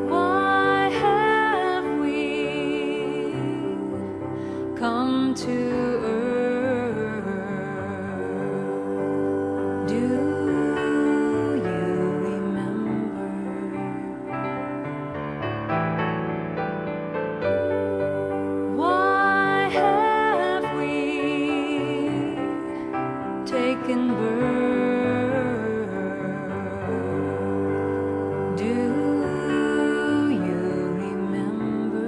Why have we come to earth? Do you remember? Why have we taken birth? Do you remember?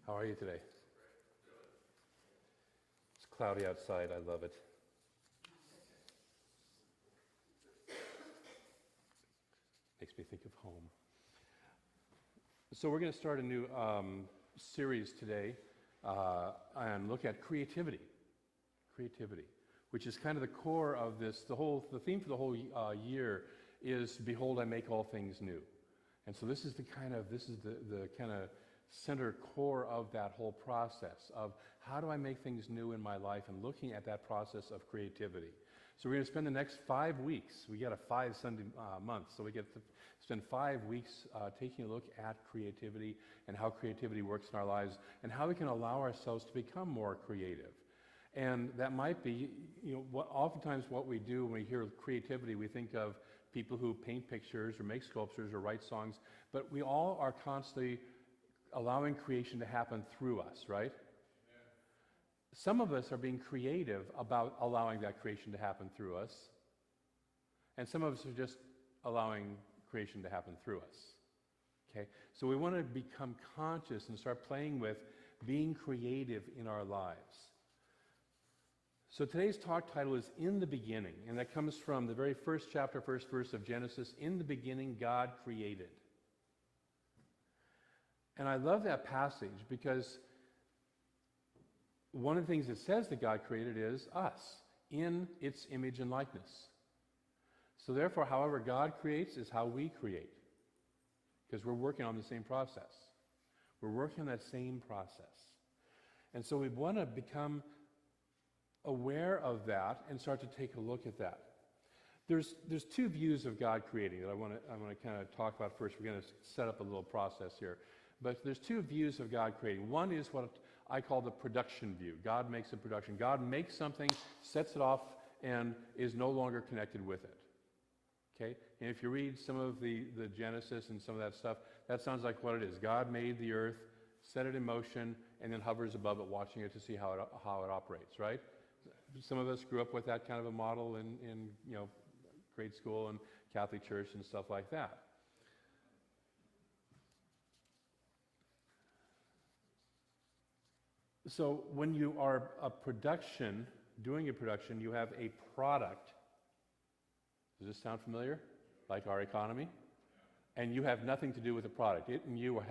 How are you today? It's cloudy outside. I love it. Makes me think of home. So we're going to start a new series today and look at creativity. Creativity, which is kind of the core of this. The theme for the whole year is "Behold, I make all things new," and so this is the kind of center core of that whole process of how do I make things new in my life and looking at that process of creativity. So we're going to spend the next 5 weeks. We got a 5 Sunday month, so we get to spend 5 weeks taking a look at creativity and how creativity works in our lives and how we can allow ourselves to become more creative. And that might be, oftentimes what we do when we hear creativity, we think of people who paint pictures or make sculptures or write songs, but we all are constantly allowing creation to happen through us, right? Yeah. Some of us are being creative about allowing that creation to happen through us, and some of us are just allowing creation to happen through us. Okay? So we want to become conscious and start playing with being creative in our lives. So today's talk title is In the Beginning, and that comes from the very first chapter, first verse of Genesis. In the beginning, God created. And I love that passage because one of the things it says that God created is us, in its image and likeness. So therefore, however God creates is how we create, because we're working on the same process. We're working on that same process. And so we want to become aware of that and start to take a look at that. There's 2 views of God creating that I want to kind of talk about first. We're going to set up a little process here. But there's 2 views of God creating. One is what I call the production view. God makes a production. God makes something, sets it off, and is no longer connected with it. Okay? And if you read some of the Genesis and some of that stuff, that sounds like what it is. God made the earth, set it in motion, and then hovers above it, watching it to see how it operates, right? Some of us grew up with that kind of a model in grade school and Catholic church and stuff like that. So when you are doing a production, you have a product. Does this sound familiar? Like our economy? And you have nothing to do with the product. It and you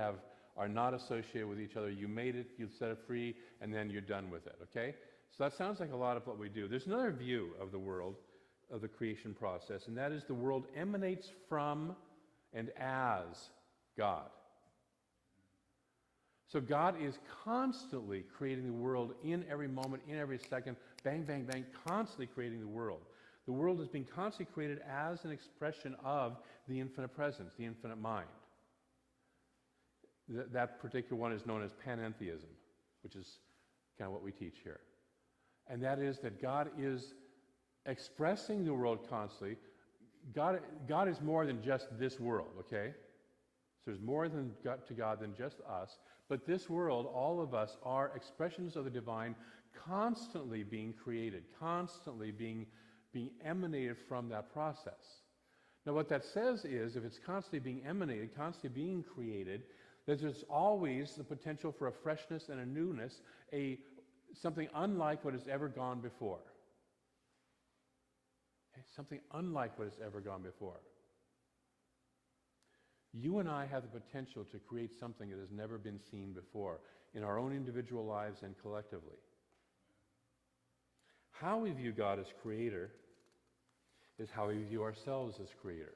are not associated with each other. You made it, you set it free, and then you're done with it, okay? So that sounds like a lot of what we do. There's another view of the world, of the creation process, and that is the world emanates from and as God. So God is constantly creating the world in every moment, in every second, bang, bang, bang, constantly creating the world. The world is being constantly created as an expression of the infinite presence, the infinite mind. That particular one is known as panentheism, which is kind of what we teach here. And that is that God is expressing the world constantly. God is more than just this world, okay? So there's more to God than just us. But this world, all of us, are expressions of the divine constantly being created, constantly being emanated from that process. Now what that says is, if it's constantly being emanated, constantly being created, that there's always the potential for a freshness and a newness, something unlike what has ever gone before. Okay? Something unlike what has ever gone before. You and I have the potential to create something that has never been seen before in our own individual lives and collectively. How we view God as creator is how we view ourselves as creator.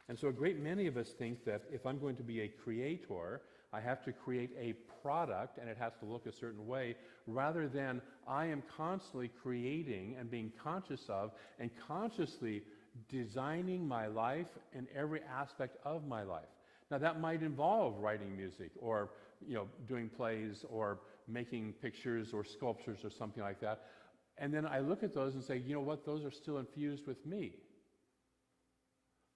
And so a great many of us think that if I'm going to be a creator, I have to create a product and it has to look a certain way, rather than I am constantly creating and being conscious of and consciously designing my life and every aspect of my life. Now that might involve writing music or doing plays or making pictures or sculptures or something like that. And then I look at those and say, you know what, those are still infused with me.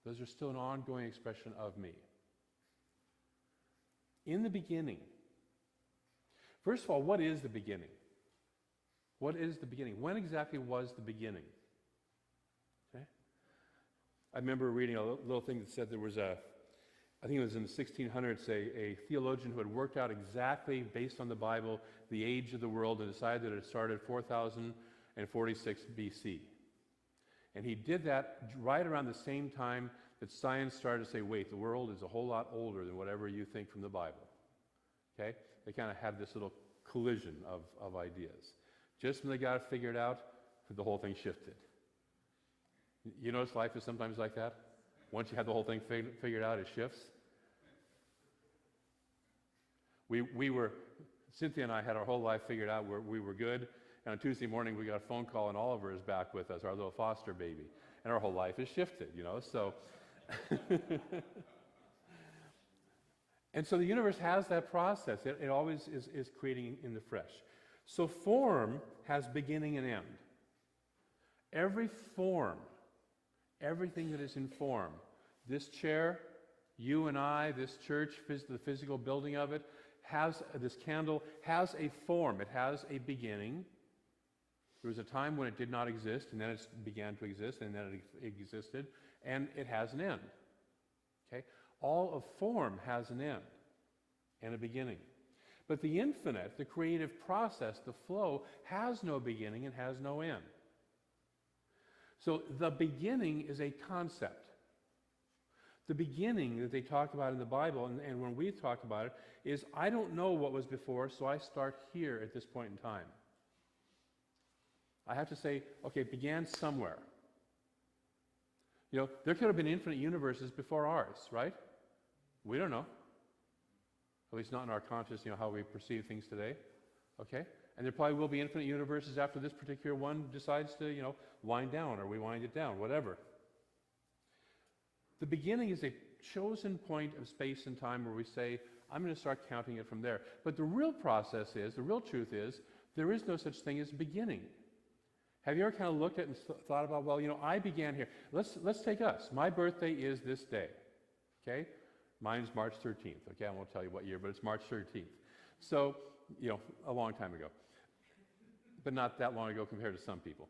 Those are still an ongoing expression of me. In the beginning, first of all, what is the beginning? What is the beginning? When exactly was the beginning? Okay? I remember reading a little thing that said there was I think it was in the 1600s, a theologian who had worked out exactly, based on the Bible, the age of the world and decided that it started 4046 BC. And he did that right around the same time that science started to say, wait, the world is a whole lot older than whatever you think from the Bible. Okay? They kind of had this little collision of ideas. Just when they got it figured out, the whole thing shifted. You notice life is sometimes like that? Once you have the whole thing figured out, it shifts. We were, Cynthia and I had our whole life figured out. We were good. And on Tuesday morning, we got a phone call, and Oliver is back with us, our little foster baby. And our whole life has shifted, so. And so the universe has that process. It always is creating in the fresh. So form has beginning and end. Every form, everything that is in form, this chair, you and I, this church, the physical building of it, this candle has a form. It has a beginning. There was a time when it did not exist, and then it began to exist, and then it existed, and it has an end. Okay? All of form has an end and a beginning. But the infinite, the creative process, the flow, has no beginning and has no end. So the beginning is a concept. The beginning that they talk about in the Bible, and when we talk about it, is I don't know what was before, so I start here at this point in time. I have to say, okay, it began somewhere. There could have been infinite universes before ours, right? We don't know. At least not in our conscious, how we perceive things today. Okay? And there probably will be infinite universes after this particular one decides to, wind down, or we wind it down, whatever. The beginning is a chosen point of space and time where we say, I'm going to start counting it from there. But the real process is, the real truth is, there is no such thing as beginning. Have you ever kind of looked at and thought about, well, I began here. Let's take us. My birthday is this day. Okay? Mine's March 13th. Okay, I won't tell you what year, but it's March 13th. So, a long time ago. But not that long ago compared to some people.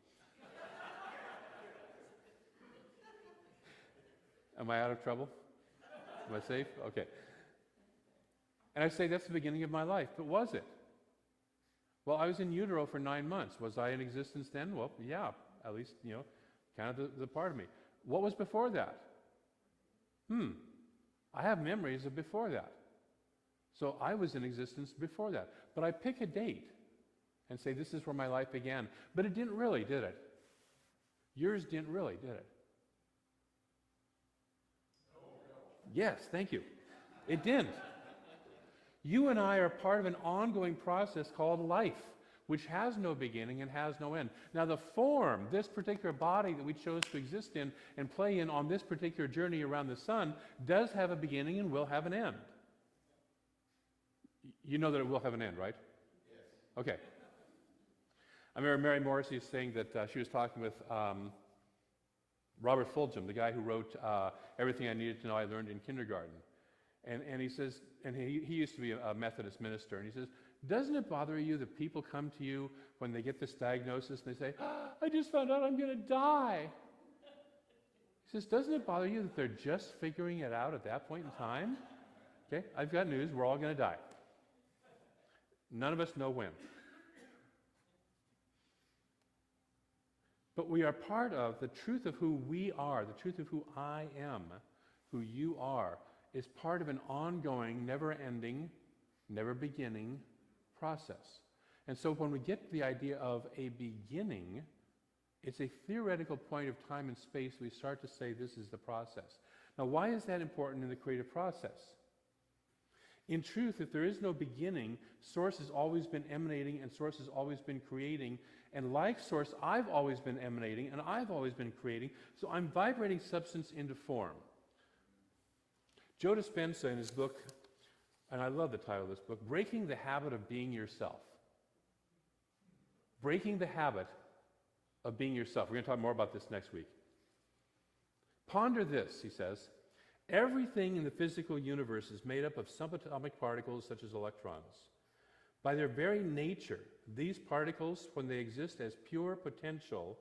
Am I out of trouble? Am I safe? Okay. And I say that's the beginning of my life, but was it? Well, I was in utero for 9 months. Was I in existence then? Well, yeah, at least, kind of the part of me. What was before that? I have memories of before that. So I was in existence before that. But I pick a date and say this is where my life began. But it didn't really, did it? Yours didn't really, did it? Yes, thank you. It didn't. You and I are part of an ongoing process called life, which has no beginning and has no end. Now the form, this particular body that we chose to exist in and play in on this particular journey around the sun, does have a beginning and will have an end. You know that it will have an end, right? Yes. Okay. I remember Mary Morrissey saying that she was talking with Robert Fulghum, the guy who wrote Everything I Needed to Know I Learned in Kindergarten. And he says, and he used to be a Methodist minister, and he says, doesn't it bother you that people come to you when they get this diagnosis and they say, I just found out I'm going to die? He says, doesn't it bother you that they're just figuring it out at that point in time? Okay, I've got news, we're all going to die. None of us know when. But we are part of the truth of who we are, the truth of who I am, who you are, is part of an ongoing, never-ending, never-beginning process. And so when we get to the idea of a beginning, it's a theoretical point of time and space we start to say this is the process. Now, why is that important in the creative process? In truth, if there is no beginning, Source has always been emanating and Source has always been creating. And like Source, I've always been emanating and I've always been creating. So I'm vibrating substance into form. Joe Dispenza, in his book, and I love the title of this book, Breaking the Habit of Being Yourself. Breaking the habit of being yourself. We're going to talk more about this next week. Ponder this, he says. Everything in the physical universe is made up of subatomic particles such as electrons. By their very nature, these particles, when they exist as pure potential,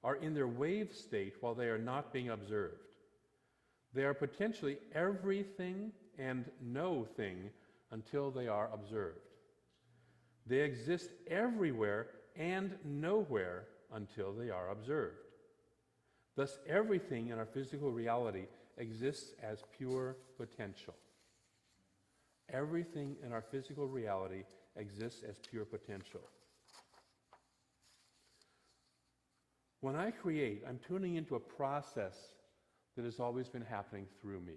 are in their wave state while they are not being observed. They are potentially everything and no thing until they are observed. They exist everywhere and nowhere until they are observed. Thus, everything in our physical reality exists as pure potential. Everything in our physical reality exists as pure potential. When I create, I'm tuning into a process that has always been happening through me.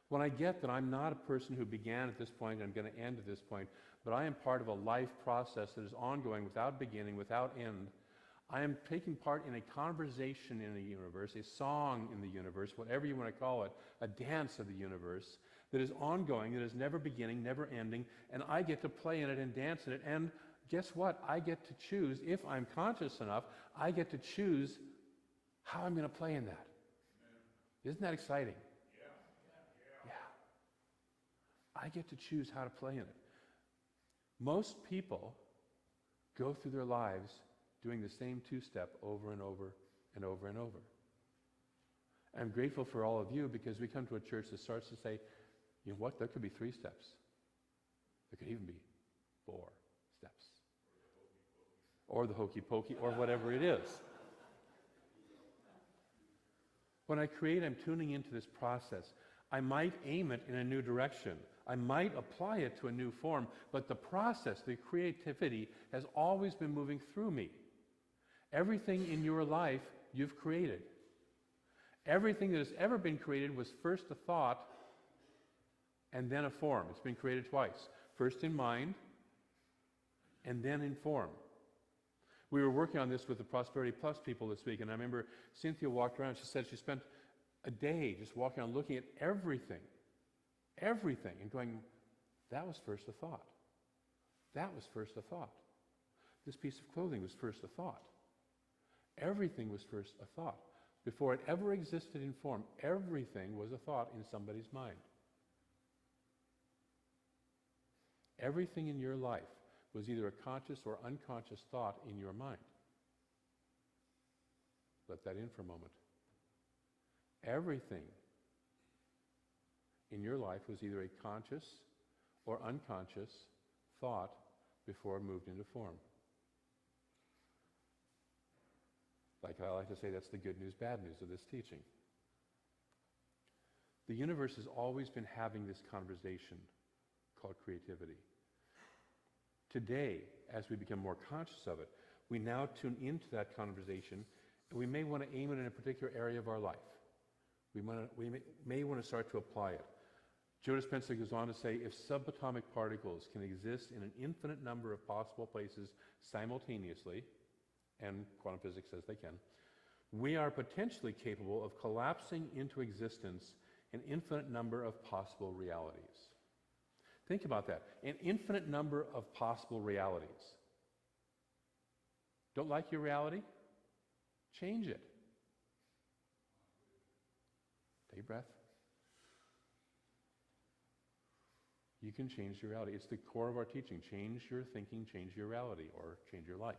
When I get that I'm not a person who began at this point and I'm going to end at this point, but I am part of a life process that is ongoing without beginning, without end, I am taking part in a conversation in the universe, a song in the universe, whatever you want to call it, a dance of the universe that is ongoing, that is never beginning, never ending, and I get to play in it and dance in it. And guess what? I get to choose, if I'm conscious enough, I get to choose how I'm going to play in that. Isn't that exciting? Yeah. I get to choose how to play in it. Most people go through their lives doing the same two-step over and over and over and over. I'm grateful for all of you because we come to a church that starts to say, you know what, there could be 3 steps. There could even be 4 steps. Or the hokey pokey, or whatever it is. When I create, I'm tuning into this process. I might aim it in a new direction. I might apply it to a new form, but the process, the creativity, has always been moving through me. Everything in your life you've created. Everything that has ever been created was first a thought and then a form. It's been created twice. First in mind and then in form. We were working on this with the Prosperity Plus people this week, and I remember Cynthia walked around. She said she spent a day just walking around looking at everything, and going, that was first a thought. That was first a thought. This piece of clothing was first a thought. Everything was first a thought. Before it ever existed in form, everything was a thought in somebody's mind. Everything in your life was either a conscious or unconscious thought in your mind. Let that in for a moment. Everything in your life was either a conscious or unconscious thought before it moved into form. Like I like to say, that's the good news, bad news of this teaching. The universe has always been having this conversation called creativity. Today, as we become more conscious of it, we now tune into that conversation, and we may want to aim it in a particular area of our life. We may want to start to apply it. Joe Dispenza goes on to say, if subatomic particles can exist in an infinite number of possible places simultaneously, and quantum physics says they can, we are potentially capable of collapsing into existence an infinite number of possible realities. Think about that. An infinite number of possible realities. Don't like your reality? Change it. Take a breath. You can change your reality. It's the core of our teaching. Change your thinking, change your reality, or change your life.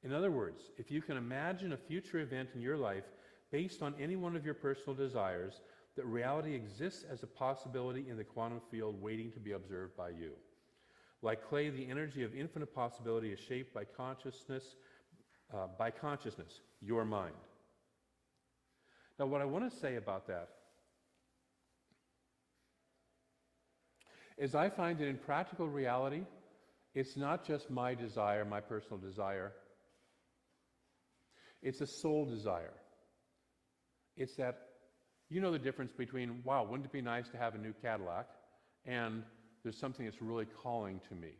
In other words, if you can imagine a future event in your life based on any one of your personal desires, that reality exists as a possibility in the quantum field waiting to be observed by you. Like clay, the energy of infinite possibility is shaped by consciousness, your mind. Now, what I want to say about that is I find that in practical reality, it's not just my desire, my personal desire. It's a soul desire. It's that, you know the difference between, wow, wouldn't it be nice to have a new Cadillac, and there's something that's really calling to me.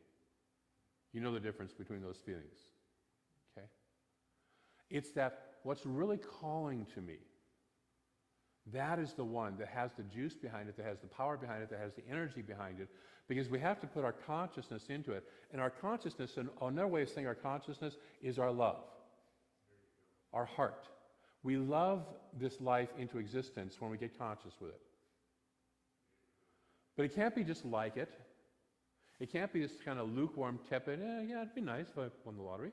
You know the difference between those feelings, okay? It's that what's really calling to me, that is the one that has the juice behind it, that has the power behind it, that has the energy behind it, because we have to put our consciousness into it. And our consciousness, and another way of saying our consciousness, is our love, our heart. We love this life into existence when we get conscious with it. But it can't be just like it. It can't be this kind of lukewarm, tepid, yeah, it'd be nice if I won the lottery.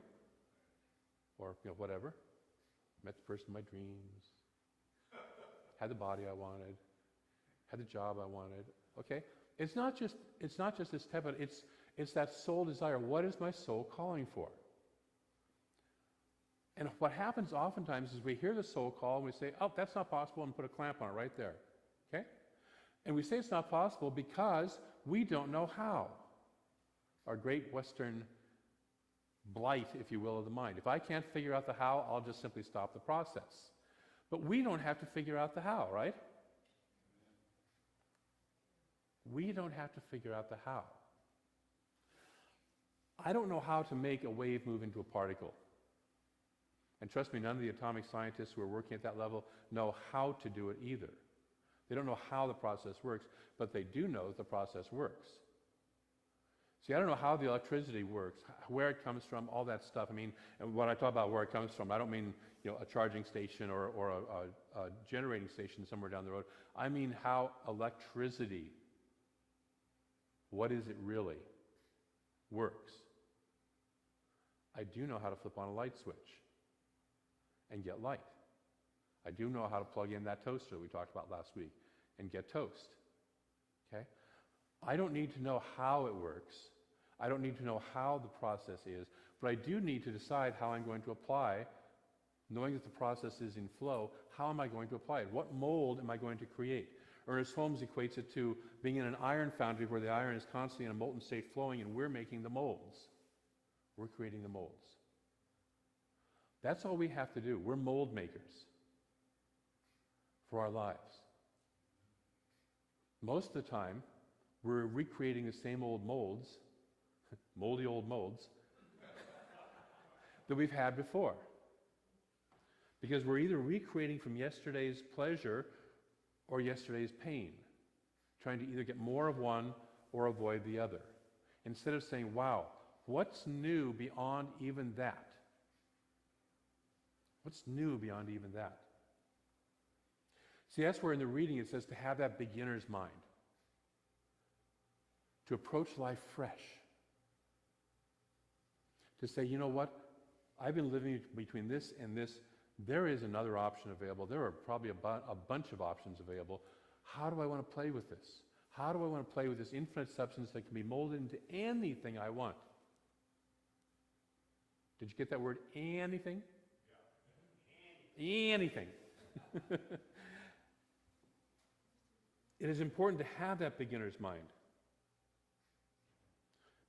Or, whatever. Met the person of my dreams. Had the body I wanted. Had the job I wanted. Okay? It's not just this tepid, it's that soul desire. What is my soul calling for? And what happens oftentimes is we hear the soul call and we say, oh, that's not possible, and put a clamp on it right there. Okay? And we say it's not possible because we don't know how. Our great Western blight, if you will, of the mind. If I can't figure out the how, I'll just simply stop the process. But we don't have to figure out the how, right? We don't have to figure out the how. I don't know how to make a wave move into a particle. And trust me, none of the atomic scientists who are working at that level know how to do it either. They don't know how the process works, but they do know that the process works. See, I don't know how the electricity works, where it comes from, all that stuff. I mean, and when I talk about where it comes from, I don't mean a charging station or a generating station somewhere down the road. I mean how electricity, what is it really, works. I do know how to flip on a light switch and get light. I do know how to plug in that toaster we talked about last week and get toast. Okay? I don't need to know how it works. I don't need to know how the process is, but I do need to decide how I'm going to apply, knowing that the process is in flow, how am I going to apply it? What mold am I going to create? Ernest Holmes equates it to being in an iron foundry where the iron is constantly in a molten state flowing and we're making the molds. We're creating the molds. That's all we have to do. We're mold makers for our lives. Most of the time, we're recreating the same old molds, moldy old molds, that we've had before. Because we're either recreating from yesterday's pleasure or yesterday's pain, trying to either get more of one or avoid the other. Instead of saying, wow, what's new beyond even that? What's new beyond even that? See, that's where in the reading it says to have that beginner's mind. To approach life fresh. To say, you know what? I've been living between this and this. There is another option available. There are probably a bunch of options available. How do I want to play with this? How do I want to play with this infinite substance that can be molded into anything I want? Did you get that word, anything? Yeah. Anything. It is important to have that beginner's mind.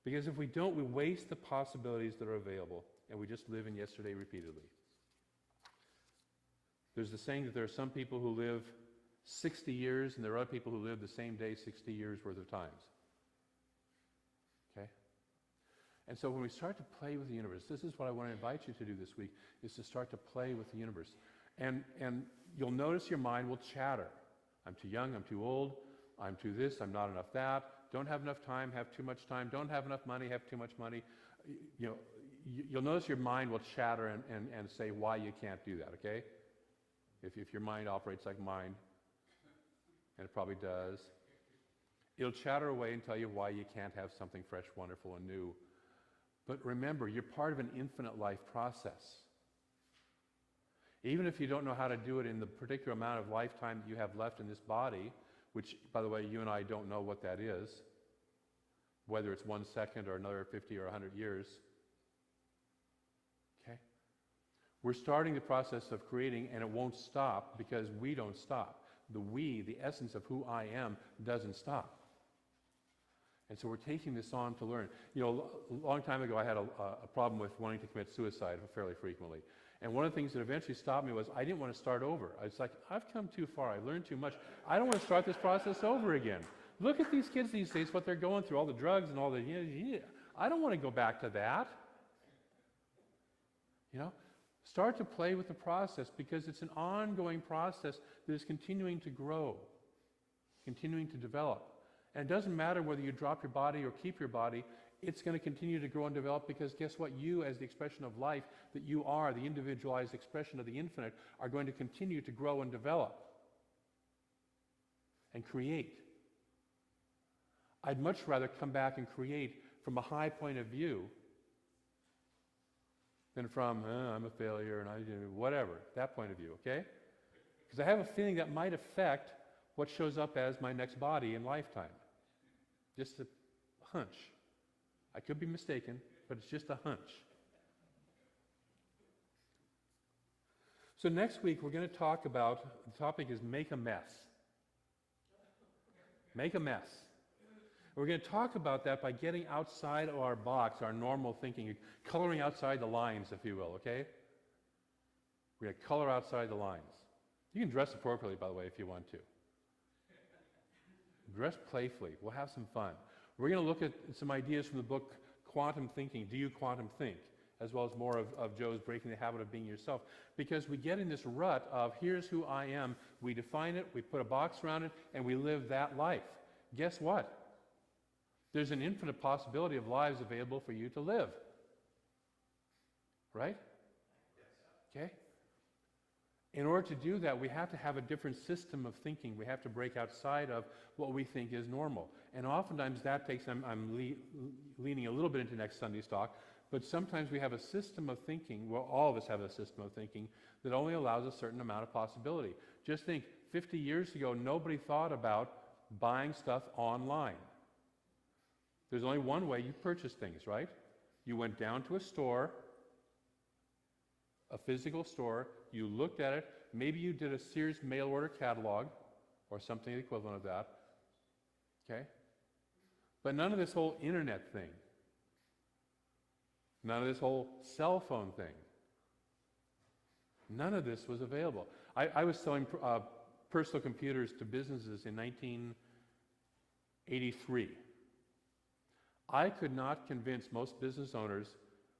Because if we don't, we waste the possibilities that are available, and we just live in yesterday repeatedly. There's the saying that there are some people who live 60 years, and there are other people who live the same day 60 years worth of times. Okay? And so when we start to play with the universe, this is what I want to invite you to do this week, is to start to play with the universe. And you'll notice your mind will chatter. I'm too young, I'm too old, I'm too this, I'm not enough that, don't have enough time, have too much time, don't have enough money, have too much money. You'll notice your mind will chatter and say why you can't do that, okay? If your mind operates like mine, and it probably does, it'll chatter away and tell you why you can't have something fresh, wonderful, and new. But remember, you're part of an infinite life process. Even if you don't know how to do it in the particular amount of lifetime that you have left in this body, which, by the way, you and I don't know what that is, whether it's 1 second or another 50 or 100 years, okay? We're starting the process of creating, and it won't stop because we don't stop. The we, the essence of who I am, doesn't stop. And so we're taking this on to learn. A long time ago I had a problem with wanting to commit suicide fairly frequently. And one of the things that eventually stopped me was I didn't want to start over. I was like, I've come too far. I learned too much. I don't want to start this process over again. Look at these kids these days, what they're going through, all the drugs and all the, I don't want to go back to that. Start to play with the process, because it's an ongoing process that is continuing to grow, continuing to develop. And it doesn't matter whether you drop your body or keep your body, it's going to continue to grow and develop, because guess what? You, as the expression of life that you are, the individualized expression of the infinite, are going to continue to grow and develop and create. I'd much rather come back and create from a high point of view than from, I'm a failure and I do whatever, that point of view, okay? Because I have a feeling that might affect what shows up as my next body in lifetime. Just a hunch. I could be mistaken, but it's just a hunch. So next week we're going to talk about, the topic is make a mess. Make a mess. We're going to talk about that by getting outside of our box, our normal thinking, coloring outside the lines, if you will, okay? We're going to color outside the lines. You can dress appropriately, by the way, if you want to. Dress playfully. We'll have some fun. We're going to look at some ideas from the book Quantum Thinking, Do You Quantum Think? As well as more of Joe's Breaking the Habit of Being Yourself. Because we get in this rut of, here's who I am, we define it, we put a box around it, and we live that life. Guess what? There's an infinite possibility of lives available for you to live. Right? Okay? In order to do that, we have to have a different system of thinking. We have to break outside of what we think is normal. And oftentimes that takes, I'm leaning a little bit into next Sunday's talk, but sometimes we have a system of thinking, well, all of us have a system of thinking, that only allows a certain amount of possibility. Just think, 50 years ago, nobody thought about buying stuff online. There's only one way you purchase things, right? You went down to a store, a physical store, you looked at it, maybe you did a Sears mail order catalog, or something equivalent of that, okay? But none of this whole internet thing, none of this whole cell phone thing, none of this was available. I was selling personal computers to businesses in 1983. I could not convince most business owners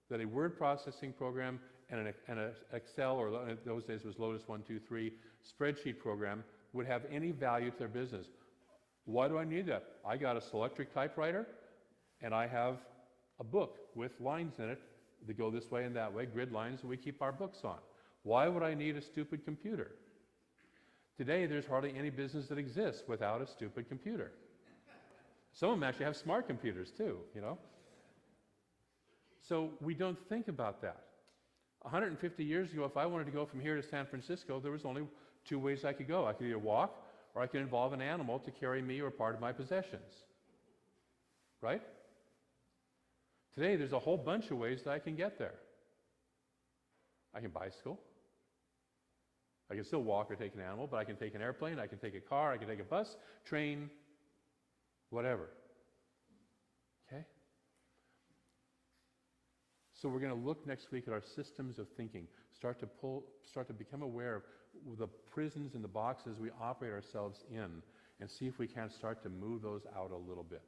that a word processing program and an Excel, or in those days it was Lotus 123, spreadsheet program would have any value to their business. Why do I need that? I got a Selectric typewriter, and I have a book with lines in it that go this way and that way, grid lines that we keep our books on. Why would I need a stupid computer? Today, there's hardly any business that exists without a stupid computer. Some of them actually have smart computers too, So we don't think about that. 150 years ago, if I wanted to go from here to San Francisco, there was only two ways I could go. I could either walk, or I could involve an animal to carry me or part of my possessions. Right? Today, there's a whole bunch of ways that I can get there. I can bicycle. I can still walk or take an animal, but I can take an airplane, I can take a car, I can take a bus, train, whatever. Okay? So we're going to look next week at our systems of thinking, start to become aware of the prisons and the boxes we operate ourselves in, and see if we can't start to move those out a little bit.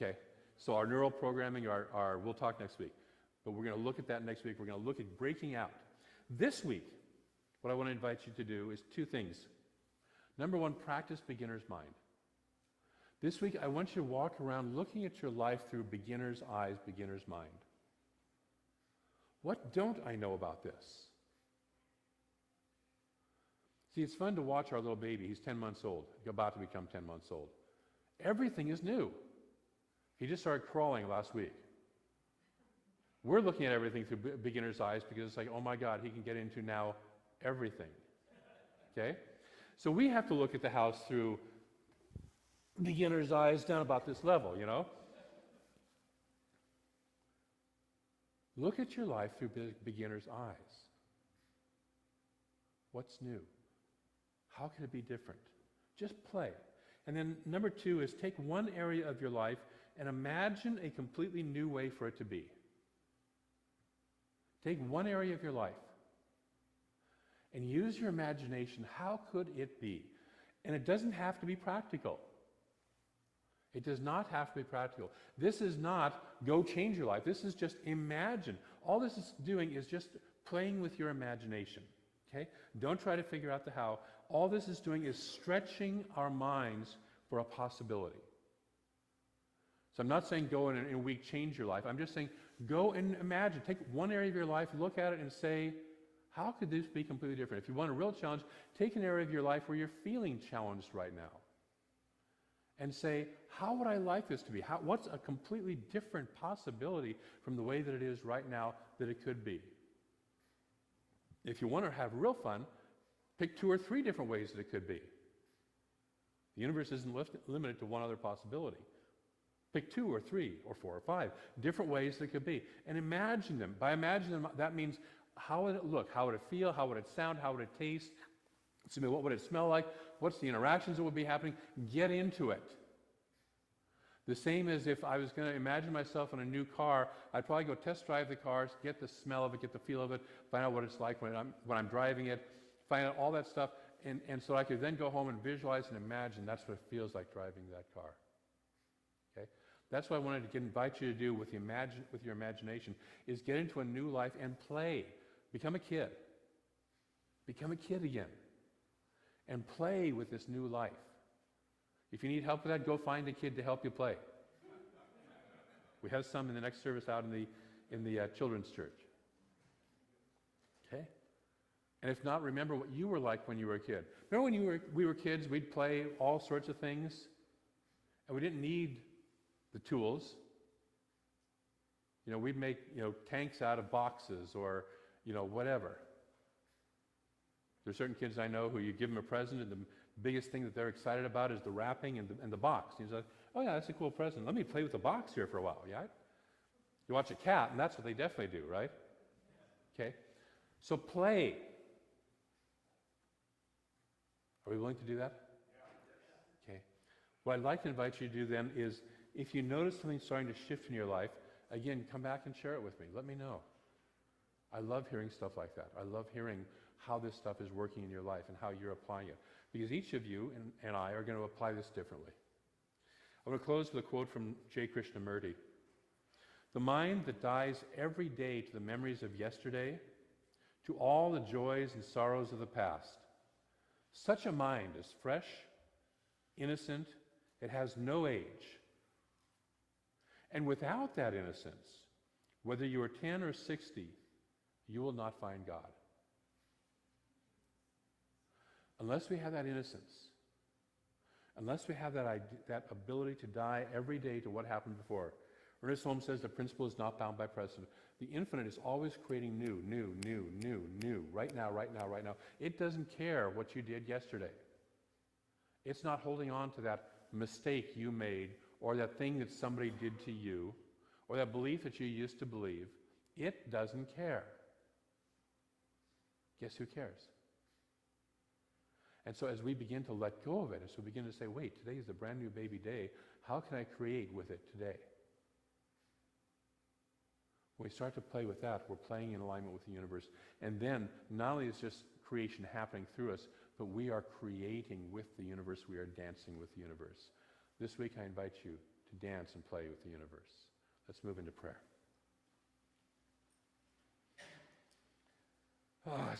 Okay, so our neural programming, we'll talk next week. But we're going to look at that next week. We're going to look at breaking out. This week, what I want to invite you to do is two things. Number one, practice beginner's mind. This week, I want you to walk around looking at your life through beginner's eyes, beginner's mind. What don't I know about this? See, it's fun to watch our little baby. He's 10 months old, about to become 10 months old. Everything is new. He just started crawling last week. We're looking at everything through beginner's eyes because it's like, oh my God, he can get into now everything. Okay? So we have to look at the house through beginner's eyes down about this level, Look at your life through beginner's eyes. What's new? How can it be different? Just play. And then number two is take one area of your life and imagine a completely new way for it to be. Take one area of your life and use your imagination. How could it be? And it doesn't have to be practical. It does not have to be practical. This is not go change your life. This is just imagine. All this is doing is just playing with your imagination. Okay? Don't try to figure out the how. All this is doing is stretching our minds for a possibility. So I'm not saying go in a week change your life. I'm just saying go and imagine. Take one area of your life, look at it and say, how could this be completely different? If you want a real challenge, take an area of your life where you're feeling challenged right now. And say, how would I like this to be? What's a completely different possibility from the way that it is right now that it could be? If you want to have real fun, pick 2 or 3 different ways that it could be. The universe isn't limited to one other possibility. Pick 2 or 3 or 4 or 5 different ways that it could be. And imagine them. By imagining them, that means how would it look? How would it feel? How would it sound? How would it taste? What would it smell like? What's the interactions that would be happening? Get into it. The same as if I was going to imagine myself in a new car, I'd probably go test drive the cars, get the smell of it, get the feel of it, find out what it's like when I'm driving it, find out all that stuff, and so I could then go home and visualize and imagine that's what it feels like driving that car. Okay? That's what I wanted to invite you to do with your imagination, is get into a new life and play. Become a kid. Become a kid again. And play with this new life. If you need help with that, go find a kid to help you play. We have some in the next service out in the children's church. Okay? And if not, remember what you were like when you were a kid. Remember when we were kids, we'd play all sorts of things, and we didn't need the tools. We'd make tanks out of boxes or whatever. There's certain kids I know who you give them a present, and the biggest thing that they're excited about is the wrapping and the box. And he's like, oh yeah, that's a cool present. Let me play with the box here for a while, yeah? You watch a cat, and that's what they definitely do, right? Okay? So play. Are we willing to do that? Okay. What I'd like to invite you to do then is, if you notice something starting to shift in your life, again, come back and share it with me. Let me know. I love hearing stuff like that. I love hearing how this stuff is working in your life and how you're applying it. Because each of you and I are going to apply this differently. I want to close with a quote from J. Krishnamurti. The mind that dies every day to the memories of yesterday, to all the joys and sorrows of the past. Such a mind is fresh, innocent, it has no age. And without that innocence, whether you are 10 or 60, you will not find God. Unless we have that innocence, unless we have that ability to die every day to what happened before. Ernest Holmes says the principle is not bound by precedent. The infinite is always creating new, right now. It doesn't care what you did yesterday. It's not holding on to that mistake you made or that thing that somebody did to you or that belief that you used to believe. It doesn't care. Guess who cares? And so as we begin to let go of it, as we begin to say, wait, today is a brand new baby day, how can I create with it today? When we start to play with that, we're playing in alignment with the universe. And then, not only is just creation happening through us, but we are creating with the universe, we are dancing with the universe. This week I invite you to dance and play with the universe. Let's move into prayer.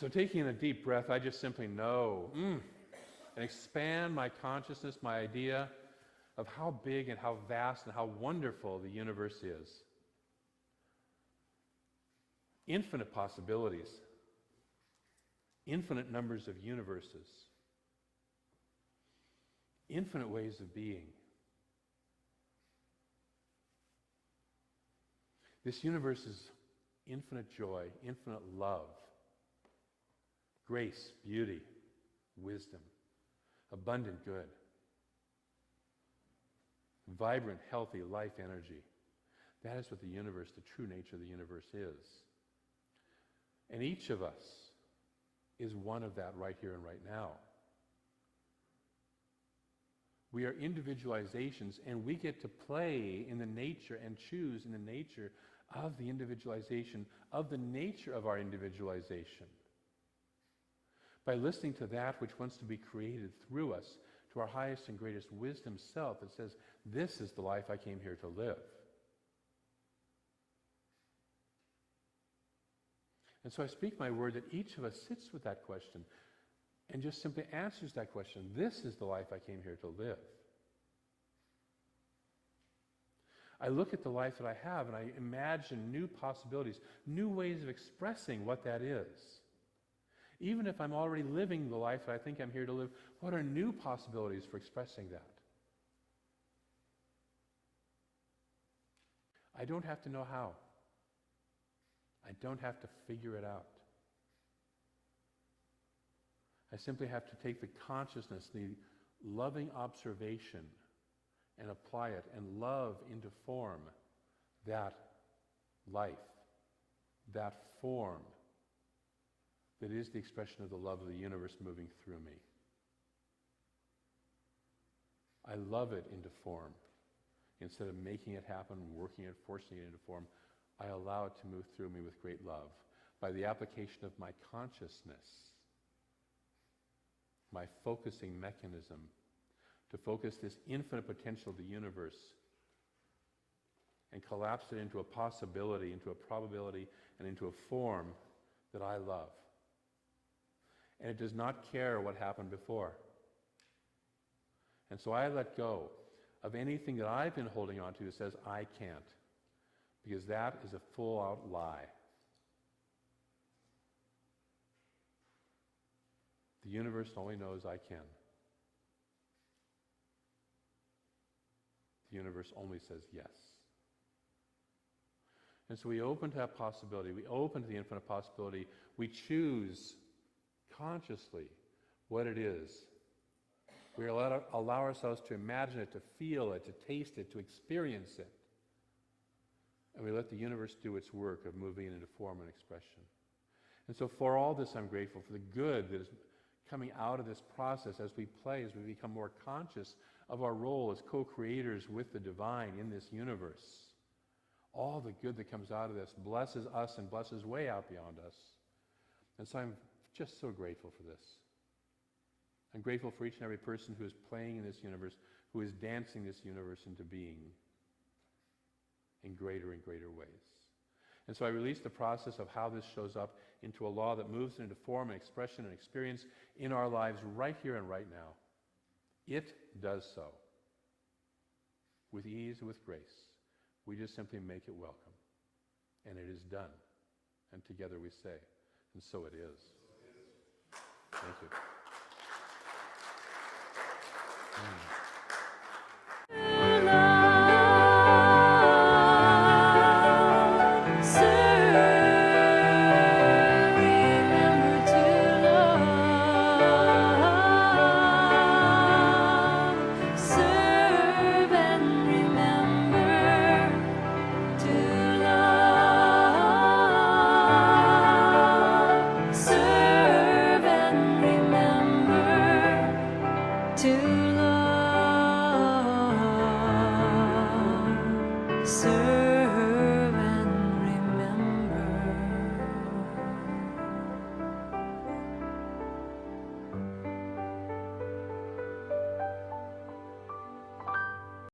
So taking in a deep breath, I just simply know and expand my consciousness, my idea of how big and how vast and how wonderful the universe is. Infinite possibilities, infinite numbers of universes, infinite ways of being. This universe is infinite joy, infinite love, grace, beauty, wisdom, abundant good, vibrant, healthy life energy. That is what the universe, the true nature of the universe is. And each of us is one of that right here and right now. We are individualizations, and we get to play in the nature and choose in the nature of the individualization, of the nature of our individualization. By listening to that which wants to be created through us, to our highest and greatest wisdom self that says, this is the life I came here to live. And so I speak my word that each of us sits with that question and just simply answers that question. This is the life I came here to live. I look at the life that I have and I imagine new possibilities, new ways of expressing what that is. Even if I'm already living the life that I think I'm here to live, what are new possibilities for expressing that? I don't have to know how. I don't have to figure it out. I simply have to take the consciousness, the loving observation, and apply it and love into form that life, that form that is the expression of the love of the universe moving through me. I love it into form. Instead of making it happen, working it, forcing it into form, I allow it to move through me with great love by the application of my consciousness, my focusing mechanism, to focus this infinite potential of the universe and collapse it into a possibility, into a probability, and into a form that I love. And it does not care what happened before. And so I let go of anything that I've been holding on to that says I can't, because that is a full-out lie. The universe only knows I can. The universe only says yes. And so we open to that possibility. We open to the infinite possibility. We choose consciously what it is. We allow ourselves to imagine it, to feel it, to taste it, to experience it. And we let the universe do its work of moving it into form and expression. And so for all this, I'm grateful for the good that is coming out of this process as we play, as we become more conscious of our role as co-creators with the divine in this universe. All the good that comes out of this blesses us and blesses way out beyond us. And so I'm just so grateful for this. I'm grateful for each and every person who is playing in this universe, who is dancing this universe into being in greater and greater ways. And so I release the process of how this shows up into a law that moves into form and expression and experience in our lives right here and right now. It does so with ease and with grace. We just simply make it welcome. And it is done. And together we say, and so it is. Thank you. To love, serve.